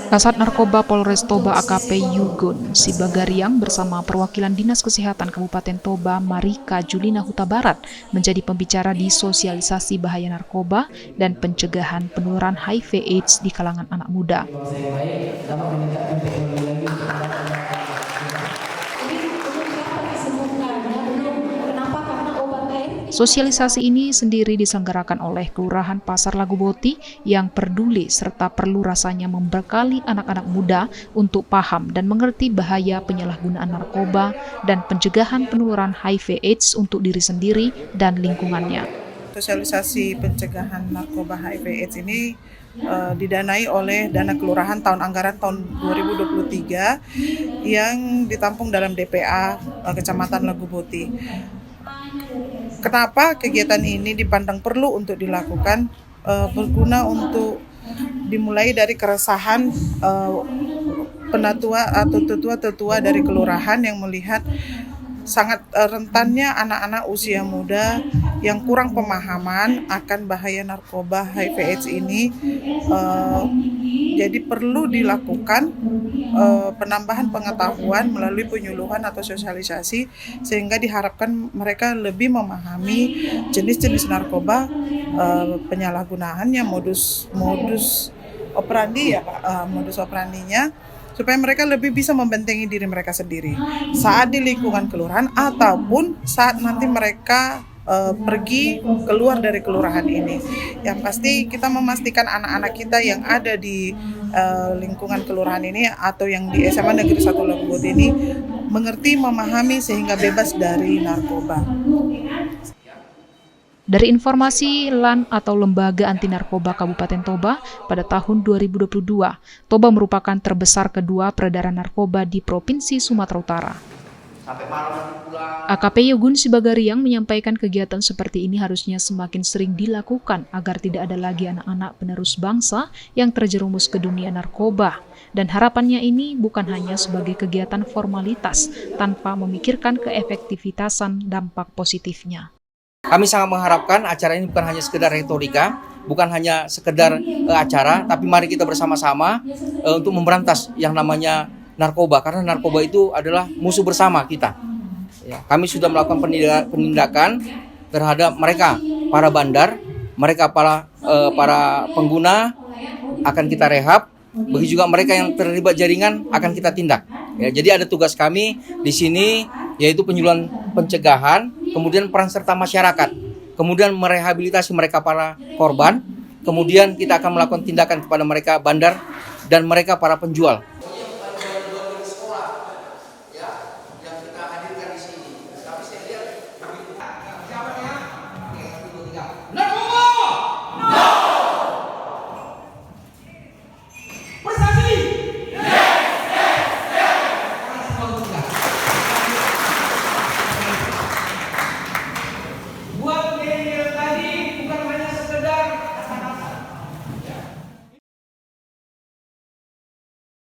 Kasat Narkoba Polres Toba AKP Yugun Sibagariang bersama perwakilan Dinas Kesehatan Kabupaten Toba Marika Julina Huta Barat menjadi pembicara di sosialisasi bahaya narkoba dan pencegahan penularan HIV/AIDS di kalangan anak muda. Sosialisasi ini sendiri diselenggarakan oleh Kelurahan Pasar Laguboti yang peduli serta perlu rasanya membekali anak-anak muda untuk paham dan mengerti bahaya penyalahgunaan narkoba dan pencegahan penularan HIV/AIDS untuk diri sendiri dan lingkungannya. Sosialisasi pencegahan narkoba HIV/AIDS ini didanai oleh dana kelurahan tahun anggaran tahun 2023 yang ditampung dalam DPA Kecamatan Laguboti. Kenapa kegiatan ini dipandang perlu untuk dilakukan? Berguna untuk dimulai dari keresahan penatua atau tetua-tetua dari kelurahan yang melihat sangat rentannya anak-anak usia muda yang kurang pemahaman akan bahaya narkoba HIV/AIDS ini. Jadi perlu dilakukan penambahan pengetahuan melalui penyuluhan atau sosialisasi sehingga diharapkan mereka lebih memahami jenis-jenis narkoba, penyalahgunaannya, modus operandi ya Pak, modus operandinya, supaya mereka lebih bisa membentengi diri mereka sendiri saat di lingkungan kelurahan ataupun saat nanti mereka pergi keluar dari kelurahan ini. Yang pasti kita memastikan anak-anak kita yang ada di lingkungan kelurahan ini atau yang di SMA Negeri 1 Laguboti ini mengerti, memahami sehingga bebas dari narkoba. Dari informasi LAN atau Lembaga Anti Narkoba Kabupaten Toba, pada tahun 2022, Toba merupakan terbesar kedua peredaran narkoba di Provinsi Sumatera Utara. AKP Yugun Sibagariang menyampaikan kegiatan seperti ini harusnya semakin sering dilakukan agar tidak ada lagi anak-anak penerus bangsa yang terjerumus ke dunia narkoba. Dan harapannya ini bukan hanya sebagai kegiatan formalitas tanpa memikirkan keefektivitasan dampak positifnya. Kami sangat mengharapkan acara ini bukan hanya sekedar retorika, bukan hanya sekedar acara, tapi mari kita bersama-sama untuk memberantas yang namanya narkoba, karena narkoba itu adalah musuh bersama kita. Ya, kami sudah melakukan penindakan terhadap mereka, para bandar, mereka para pengguna akan kita rehab, begitu juga mereka yang terlibat jaringan akan kita tindak. Ya, jadi ada tugas kami di sini yaitu penyuluhan pencegahan, kemudian peran serta masyarakat, kemudian merehabilitasi mereka para korban, kemudian kita akan melakukan tindakan kepada mereka bandar dan mereka para penjual.